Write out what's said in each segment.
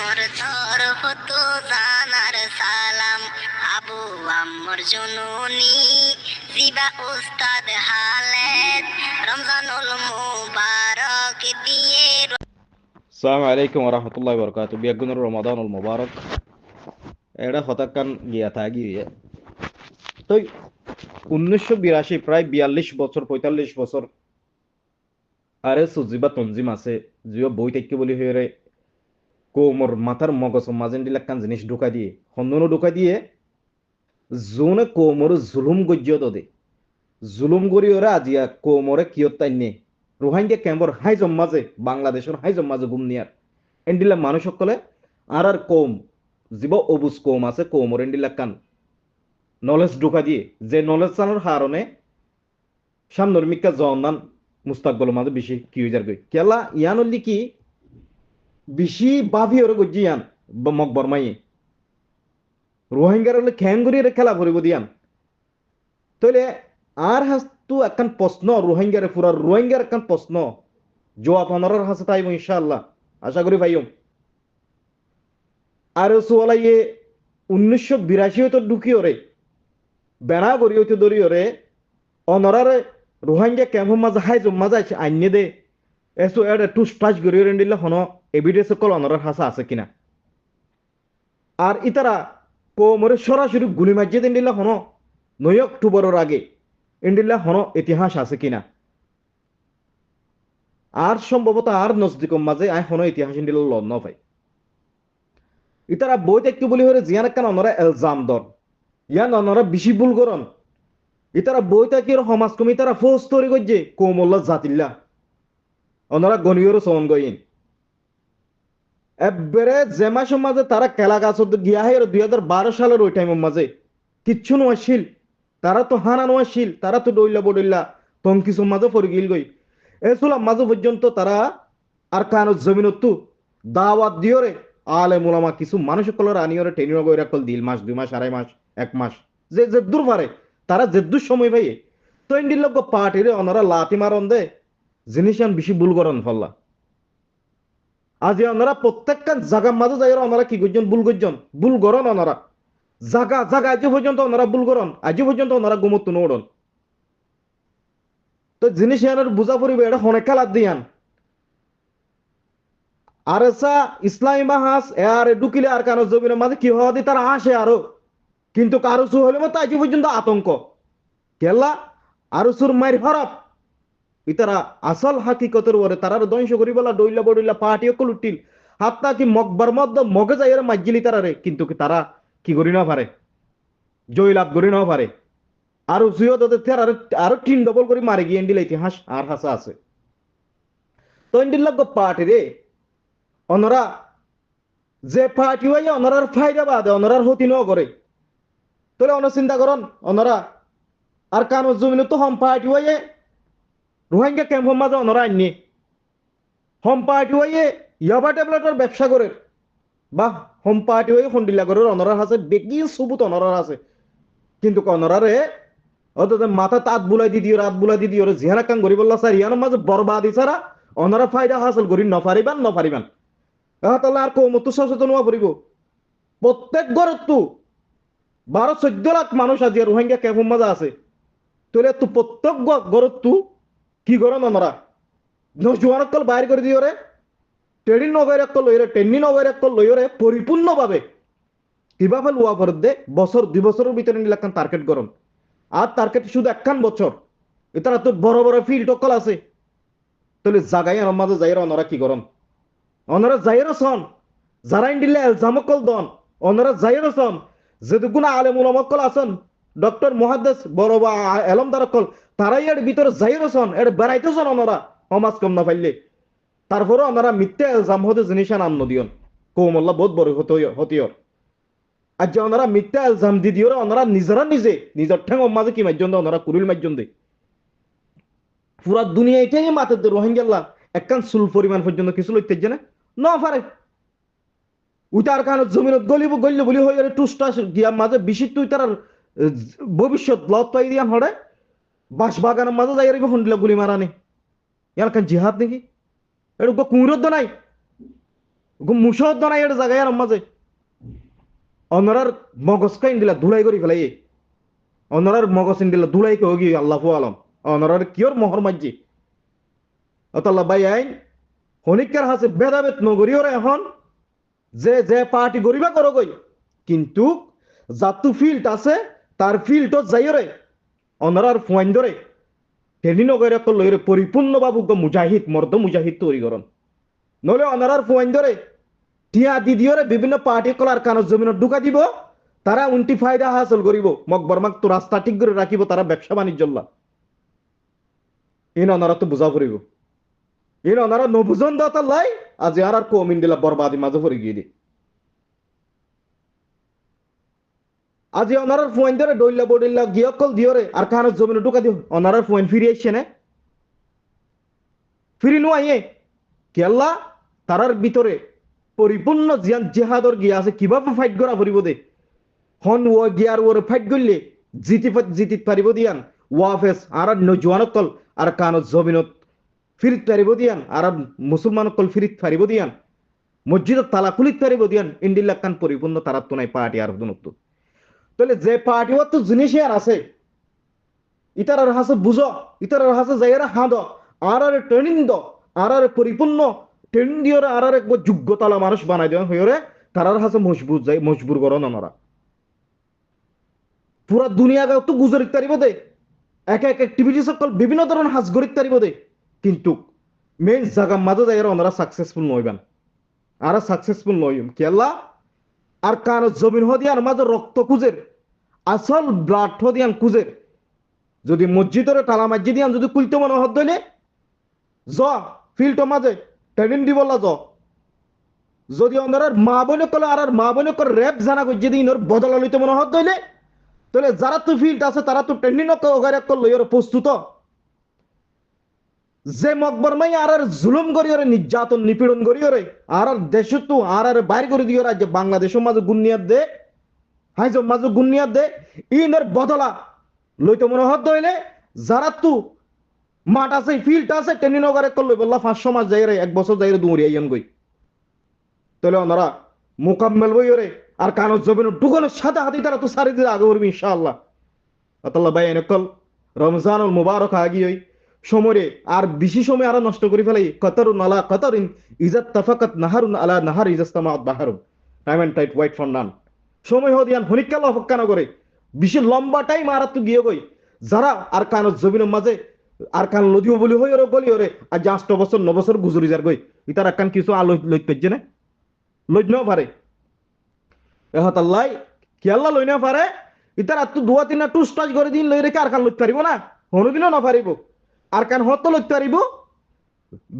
মোর তরফ তো জানার সালাম, আবু আম্মর জননী জিবা উস্তাদ হালেদ, রমজানুল মুবারক দিয়ে। السلام عليكم ورحمة الله وبركاته. بيقولون رمضان المبارك. এটা হঠাৎ গিয়া থাকি তো 1982 প্রায় 42 বছর 45 বছর আরে সুজিবা তঞ্জিম আছে জিও বই থেকে বলি হয়ে কোমর মাথার মগজ মাজেন দিলা কান জিনিস ঢুকা দিয়ে হন্দনো ঢুকা দিয়ে জোনে কোমর জুলুম গজ্জিয়ত দে জুলুম করি ওরা আজিয়া কোমরে কিয়ত তাইনে রোহিঙ্গা ক্যাম্পর হাই জম্মাজে বাংলাদেশের হাই জম্মাজে গুম নিয়ার এন্ডিলা মানুষ সকলে আর কম জীব অবুজ কম আছে কোমর এন্ডিলা কান নলেজ ঢোকা দিয়ে যে নলেজ চানোর কারণে সামনের মিকা জনান মুস্তাকবল মাঝে বেশি কি হয়ে যাবে কেলা ইয়ান হলি কি বেশি বাভি ওরে গজ্জি ইয়ান মক বর্মাই রোহিঙ্গার হলে খ্যাঙ্গুরি খেলা করিব দিয়ান তাহলে আর হাস্তু একখান প্রশ্ন রোহিঙ্গারে পুরা রোহিঙ্গার একখান প্রশ্ন জবাব অনরার হাসে তাইব ইনশাআল্লাহ আশা করি ভাইম আর সোয়ালাইয়ে 1982 তো ঢুকি ওরে বেড়া করি হইতে দরি ওরে অনরারে রোহিঙ্গা ক্যাম্প মাঝে হাই মাঝে আছে আইনে দে এসো এর টুস টাচ করি ওরে দিলে হন এভিডেন্স কল অনরার হাসা আছে কিনা আর ইতারা কোমরে সরাসরি গুলি মারিয়ে দিন দিলে হন 9 অক্টোবরের আগে ইন্ডিল্লা হন ইতিহাস আছে কিনা আর সম্ভবত আর নজদিকম মাঝে আই হন ইতিহাস ইন্ডিল্লা ল ন ভাই ইতারা বই দেখতে বলি হরে জিয়ান কান অনরা এলজাম দর ইয়ান অনরা বেশি ভুল করন ইতারা বই থাকি সমাজ কমি তারা ফৌজ তৈরি করছে কোমল্লা জাতিল্লা অনরা গনিয়র সন গইন এবারে জেমা সমাজে তারা কেলা গাছ গিয়া হে 2012 সালের ওই টাইমের মাঝে কিচ্ছু নয়শীল তারা তো হানা নয়শীল তারা তো ডইলা বডইলা তংকি সমাজে পড়ে গিল গই এসুলা মাঝে পর্যন্ত তারা আর কানো জমিনতো দাওয়াত দিওরে আলে মুলামা কিছু মানুষ কলর আনিওরে টেনিও গইরা কল দিল মাস 2 মাস 2.5 মাস 1 মাস যে যে দূর পারে তারা যে দূর সময় ভাই তো ইন্ডির লোক পার্টিরে অনরা লাতি মারন দে জিনিস বেশি ভুল করন ফল্লা আজি ওনারা প্রত্যেকটা জায়গার মাঝে যাই ওনারা কি করছেন ভুল করন ওনারা জায়গা জায়গা আজ পর্যন্ত ওনারা ভুল করন আজ পর্যন্ত ওনারা গুমত নড়ন তো জিনিস এনার বুঝা পড়িবে এটা হনে খেলার দিয়ান আর এসা ইসলামী মাহাস আর ঢুকিলে আর কারো জমিনের মাঝে কি হওয়া দি তারা আসে আরো কিন্তু কারো সু হলে মতো আজ পর্যন্ত আতঙ্ক কেলা আরো সুর মাইর হরফ ইতারা আসল হাকিকতের ওরে তারা ধ্বংস করি বলা ডইলা বডইলা পার্টি অকল উঠিল হাত্তা কি মকবার মধ্যে মগে যাই এরা মাজ্জিলি তারারে কিন্তু কি তারা কি করি না পারে জয় লাভ করি না পারে আর জুয় তাদের আরো 3 ডবল করে মারে গিয়ে এন্ডিল ইতিহাস আর হাসা আছে তো এন্ডিল লগ পার্টি রে অনরা যে পার্টি হইয়া অনরার ফায়দা বাদে অনরার হতি ন করে তোলে অন চিন্তা করন অনরা আর কানো জমিনে তো হম পার্টি হইয়ে রোহিঙ্গা ক্যাম্প মাঝে অনরা আননি হোম পার্টি হয়ে ইয়াবা ট্যাবলেটের ব্যবসা করে বা হোম পার্টি হয়ে হন্ডিলা করে অনরার আছে বেগি সুবুত অনরার আছে কিন্তু অনরারে অত মাথা তাত বুলাই দি দিও রাত বুলাই দি দিও জিহারা কান গরি বললা স্যার ইয়ানোর মাঝে বরবাদি ছাড়া অনরা ফায়দা হাসিল করি নপারিবান তাহলে আর কৌমত সচেতন হওয়া পড়িব প্রত্যেক ঘরত 12-14 লাখ মানুষ আজি রোহিঙ্গা ক্যাম্প মাঝে আছে তাহলে তো প্রত্যেক ঘরত কি করন অনরা নজওয়ানক কল বাইর করে দিও রে ট্রেনিং নগৈরাক কল লইরে ট্রেনিং নগৈরাক কল লইরে পরিপূর্ণভাবে কিভাবে লোয়া ভর দে বছর 2 বছরের ভিতরে নিলাকান টার্গেট করন আর টার্গেট শুধু একখান বছর এটারা তো বড় বড় ফিল্ড কল আছে তাহলে জাগাই আর মাঝে যাইরা অনরা কি করন অনরা যাইরা সন যারা ইন্ডিলে এলজাম কল দন অনরা যাইরা সন যেদুগুনা আলেম উলামা কল আছেন ডক্টর মুহাদ্দিস বড় বা এলমদার কল তারাই এর ভিতরে যাইরা সন এর বেড়াইতেছন অনরা সমাজ কম না পাইলে তারপরে আমরা মিথ্যা এলজাম হতে জিনিস নাম নদিয়ন কৌমল্লা বহুত বড় হতিয়র আর যে ওনারা মিথ্যা এলজাম দি দিও ওনারা নিজের ঠেঙ্গ মাঝে কি মাইজন দেয় ওনারা কুড়িল মাইজন দেয় পুরা দুনিয়া এটাই মাতে দে রোহিঙ্গাল্লা একখান সুল পরিমাণ পর্যন্ত কিছু লইতে জানে না পারে উতার কারণে জমিনত গলিব বলি হয়ে টুসটা গিয়া মাঝে বেশি তুই তার ভবিষ্যৎ লত পাই দিয়ান হড়ে বাস বাগানের মাঝে যাই হন্ডিলা গুলি মারানি ইয়ার কান জিহাদ নাকি এটা কুমিরত নাই মুসদ দনাই এর জায়গায় আর মাঝে অনরার মগজ কাইন দিলা ধুলাই করি ফেলাই অনরার মগজ দিলা ধুলাই কে গিয়ে আল্লাহ আলম অনরার কিয়র মোহর মাঝি অতল্লা বাই আইন হনিকার হাসে ভেদাভেদ নগরীয়রে এখন যে যে পার্টি গরিবা করো গই কিন্তু যাতু ফিল্ড আছে তার ফিল্ডত যাইরে অনরার ফুয়াইন ধরে তেনি নগরে লইরে পরিপূর্ণ বাবু মুজাহিদ মর্দ মুজাহিদ তৈরি করন নলে অনারার ফুয়াইন ধরে টিয়া দিদিওরে বিভিন্ন পার্টি কলার কানো জমিন ঢুকা দিব তারা উন্টি ফায়দা হাসল করিব মকবর মাক তো রাস্তা ঠিক করে রাখিব তারা ব্যবসা বাণিজ্য ইন অনারা তো বুঝা পড়িব ইন অনারা নবুজন দাতা লাই আজ আর কমিন দিলা বরবাদি মাঝে পড়ে গিয়ে দি আজি অনারার ফুয়াইন ধরে ডইলা বডিল্লা গিয়কল দিওরে আর কানো জমিন ঢুকা দিও অনারার ফুয়াইন ফিরে আইছে না ফিরি নো আইয়ে কেল্লা তারার ভিতরে পরিপূর্ণ জিয়ান জেহাদর গিয়া আছে কিভাবে ফাইট করা পড়িব দে হন ও গিয়ার ওর ফাইট করলে জিতিত পারিব দিয়ান ওয়াফেস আর নজওয়ানকল আর কানত জমিনত ফিরিত পারিব দিয়ান আর মুসলমানকল ফিরিত পারিব দিয়ান মসজিদত তালা খুলিত পারিব দিয়ান ইন্ডিল্লা কান পরিপূর্ণ তারাত তো নাই পার্টি আর দুনত তাহলে যে পার্টি তো জিনিস আর আছে ইতার হাসে বুঝো ইতার হাসে যাইরা হাঁদ আর ট্রেনিং দ আর পরিপূর্ণ ট্রেনিং দিয়ে আর একবার যোগ্যতালা মানুষ বানাই দেওয়া হয়ে তারার হাসে মজবুত যায় মজবুর করো না পুরা দুনিয়া তো গুজরিত পারিব দে এক এক অ্যাক্টিভিটি সকল বিভিন্ন ধরনের হাস গরিত পারিব দে কিন্তু মেইন জায়গা মাঝে যাই ওনারা সাকসেসফুল নইবেন আর সাকসেসফুল নইম কেলা আর কান জমিন হদিয়ার মাঝে রক্ত খুঁজের আসল ব্লাড হদিয়ান খুঁজের যদি মসজিদের টালা মাঝি দিয়ান যদি কুলতে মনে হত দইলে জ ফিল্ড মাঝে ট্রেনিং দিব জ যদি ওনার মা বোনে কলে আর মা বোনে করে র্যাপ জানা কই যদি ইনর বদলা লইতে মনে হত দইলে তাহলে যারা তো ফিল্ড আছে তারা তো ট্রেনিং ওগারে কল লইর প্রস্তুত যে মকবর মাই আর জুলুম করিয়রে নির্যাতন নিপীড়ন করিয়রে আর দেশ তো আর বাইর করে দিও রাজ্য বাংলাদেশের মাঝে গুনিয়াত দে হাই যে মাঝে গুনিয়াত দে ইনের বদলা লইতে মনে হত দইলে যারা তো মাঠ আছে ফিল্ড আছে ট্রেনিং ওগারে কল লইব আল্লাহ 500 মাস যাইরে এক বছর যাইরে দুমরি আইয়ান গই তাহলে ওনারা মোকাম্মেল বইরে আর কানত জমিন ঢুকানোর সাথে হাতে তারা তো সারি দিতে আগে করবি ইনশাআল্লাহ আতাল্লাহ ভাই এনেকল রমজানুল মুবারক আগিয়ে সমরে আর বেশি সময় আর নষ্ট করে ফেলাই কতরুন আলা কতরিন ইজাত তাফাকাত নাহারুন আলা নাহার ইজাস্তামাত বাহারুন টাইম এন্ড টাইট ওয়াইট ফর নান সময় হদিয়ান হনিকাল অপেক্ষা না করে বেশি লম্বা টাইম আর তো গিয়ে গই যারা আর কানত জমিনের মাঝে আর কান লদিও বলি হই ওরে বলি ওরে আজ 8 বছর 9 বছর গুজরি যার গই ইতার কান কিছু আলো লইত পেজে না লইত নাও পারে এহতাল্লাহ কি আল্লাহ লই না পারে ইতার আত্ম দুয়া তিনা টু স্টাজ করে দিন লই রেখে আর কান লইতে পারিব না হনুদিনও না পারিব আর কান হত লইতে পারিব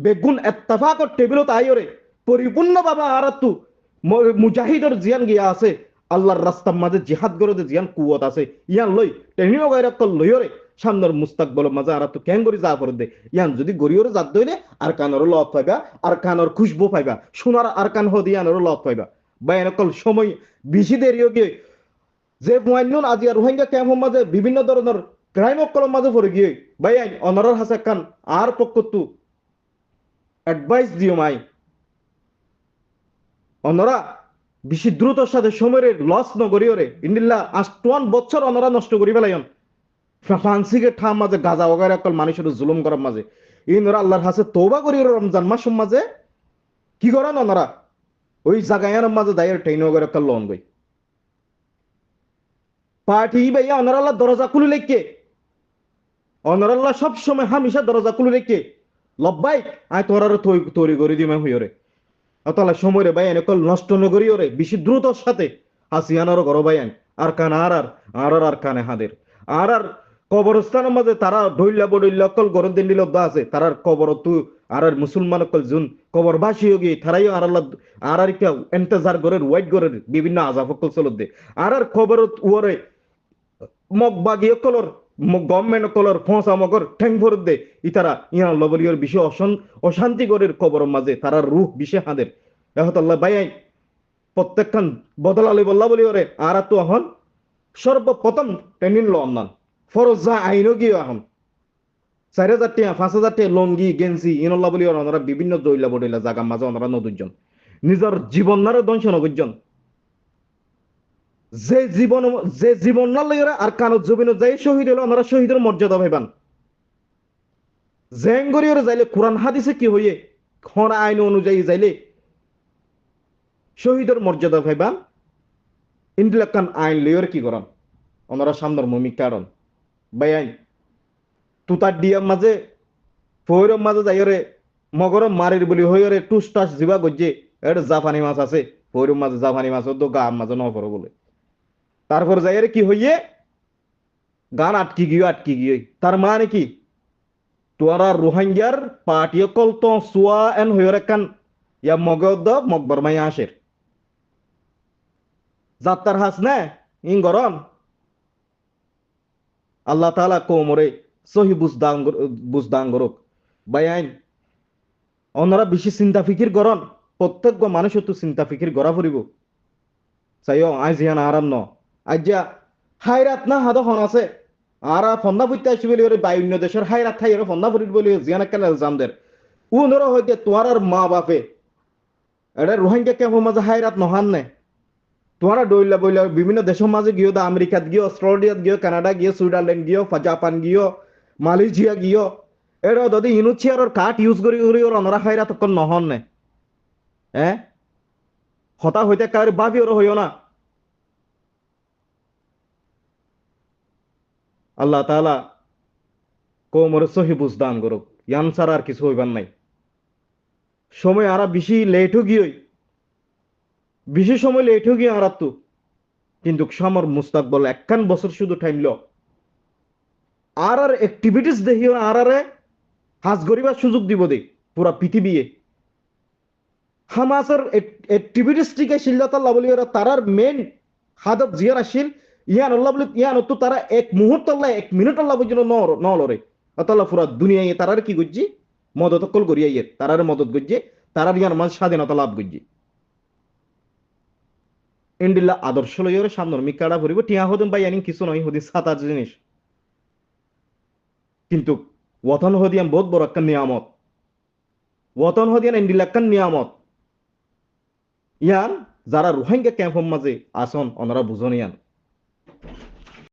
বেগুন এত্তাফাক টেবিল তাইরে পরিপূর্ণ বাবা আর তু মুজাহিদর জিয়ান গিয়া আছে আল্লাহর রাস্তার মাঝে জিহাদ করে যে জিয়ান কুওয়াত আছে ইয়ান লই টেনিও গায়রা কল লইরে সামনের মুস্তাকবল মাঝে আর তু কেন করি যা করে দে ইয়ান যদি গরিয়রে জাত দইলে আর কানর লত পাইবা আর কানর খুশবু পাইবা সোনার আর কান হদিয়ানর লত পাইবা বায়নকল সময় বেশি দেরিও গিয়ে যে মুআইনুন আজি আর রোহিঙ্গা ক্যাম্পের মাঝে বিভিন্ন ধরনের ক্রাইম কলম মাঝে পড়ে গিয়ে ভাই আইন অনারার হাসে কান আর পক্ষতু অ্যাডভাইস দিও মাই অনরা বেশি দ্রুতর সাথে সময়ের লস নগরিয়রে ইন্দিল্লা 8 বছর অনরা নষ্ট করি ফেলাইন ফান্সিকে ঠাম মাঝে গাজা ওগারে অকল মানুষের জুলুম করার মাঝে ইনরা আল্লাহর হাসে তওবা করি রমজান মাসের মাঝে কি করেন অনরা ওই জায়গার মাঝে দায়ের ট্রেন ওগারে অকল লন গই পার্টি ভাইয়া অনারাল্লাহ দরজা খুলে লেখকে অনারাল্লাহ সব সময় হামেশা দরজা খুলে লেখকে লব্বাই আয় তোরার তৈরি করে দিমে হইরে অতলা সময় রে ভাই এনেকল নষ্ট নগরী ওরে বেশি দ্রুতর সাথে হাসিয়ানারও গর ভাইয়ান আর কান আর কানে হাদের আর কবরস্থানের মাঝে তারা ঢইল্লা বডইল্লা অকল গরম দিন দিল আছে তারার কবর তু আর মুসলমান অকল জুন কবর বাসি গিয়ে তারাই আর আল্লাহ আর কে এন্তেজার গরের ওয়াইট গরের বিভিন্ন আজাব অকল চলত দে আর খবর ওরে মগ বাগিয়ে কলর গভর্নমেন্ট কলর ফোঁসা মগর ঠ্যাং ভরত দে ইতারা ইয়া লবলিয়র বিষয় অশান্তি গরের খবর মাঝে তারা রুহ বিষে হাঁদের এহতাল্লাহ বাই প্রত্যেকখান বদলালে বললা বলি ওরে আর তো এখন সর্বপ্রথম ট্রেনিং ল অন্যান ফরজ যা আইনও গিয়ে এখন 4000 টাকা 5000 টাকা লঙ্গি গেঞ্জি ইনল্লা বলি ওরা বিভিন্ন দইলা বডইলা জাগা মাঝে ওনারা নদুজন নিজের জীবনারে ধ্বংস নগর্জন যে জীবন না লইরে আর কানত জবিন যাই শহীদ হলো ওনারা শহীদের মর্যাদা ভাইবান জেঙ্গরিয়রে যাইলে কোরআন হাদিসে কি হইয়ে খন আইন অনুযায়ী যাইলে শহীদের মর্যাদা ভাইবান ইন্দিলাকান আইন লইরে কি করান ওনারা সামনের মমিক কারণ বাই আইন তুতার ডিয়ার মাঝে ফৈরম মাঝে যাইরে মগরম মারির বলি হইরে টুস টাস জিবা গজ্জে এটা জাপানি মাছ আছে ফৈরম মাঝে জাপানি মাছ তো গা মাঝে ন করো বলে তারপর যাইরে কি হইয়ে গান আটকি গিয়ে তার মানে কি তোরা রোহিঙ্গার পার্টি কল তো সুয়া এন হইরে কান ইয়া মগদ মকবর মাই আসের যাত্রার হাস না ইন গরম আল্লাহ তাআলা কোমরে সহি বুঝদাং গরক বায়াইন ওনারা বেশি চিন্তা ফিকির গরন প্রত্যেক মানুষ তো চিন্তা ফিকির গড়া ফুরিব চাইও আজ ইয়ান আরাম ন আজ্ঞা হাইরাত না হাদ হন আছে আর ফন্দা ফুটতে আসি বলি ওরে বাইন্য দেশের হাইরাত থাই ওরে ফন্দা ফুরিত বলি জিয়ান কেন জামদের উনর হইতে তোমার আর মা বাপে এটা রোহিঙ্গা কেমন মাঝে হাইরাত নহান নে তোমারা ডইলা বইলা বিভিন্ন দেশের মাঝে গিয়ে দা আমেরিকাত গিয়ে অস্ট্রেলিয়াত গিয়ে কানাডা গিয়ে সুইজারল্যান্ড গিয়ে জাপান গিয়ে মালয়েশিয়া গিয়ে এরা যদি ইনুচিয়ার কাঠ ইউজ করি ওর অনরা হাইরাত কন নহন নে হতা হইতে কার ভাবি ওর হইও না আল্লাহ তাআলা কোমরে সহি বুঝদান করুক ইয়ান ছাড়া আর কিছু হইবার নাই সময় আরা বেশি লেট গিয়ে বেশি সময় লেট গিয়ে আর তো কিন্তু সমর মুস্তাকবল একখান বছর শুধু টাইম ল আর অ্যাক্টিভিটিস দেখিও আর হাজ গরিবার সুযোগ দিব দে পুরা পৃথিবী হামাসের অ্যাক্টিভিটিস টিকে শিল্লাতাল্লাহ বলি ওরা তারার মেন হাদব জিয়ার আসিল ইয়ান আল্লাহ বলি ইয়ান তো তারা এক মুহূর্ত আল্লাহ এক মিনিট আল্লাহ পর্যন্ত নলরে অতাল্লাহ পুরা দুনিয়ায় তারার কি করছি মদত কল করিয়াইয়ের তারার মদত করছে তারার ইয়ার মাঝ স্বাধীনতা লাভ করছে ইন্ডিল্লা আদর্শ লইরে সামনের মিকাড়া ভরিব টিয়া হদিন বাই আনিন কিছু নয় হদি সাত আট জিনিস কিন্তু ওতন হদিয়ান বহুত বড় একটা নিয়ামত ওতন হদিয়ান ইন্ডিল্লা একটা নিয়ামত ইয়ান যারা রোহিঙ্গা ক্যাম্পের মাঝে আসন ওনারা বুঝন ইয়ান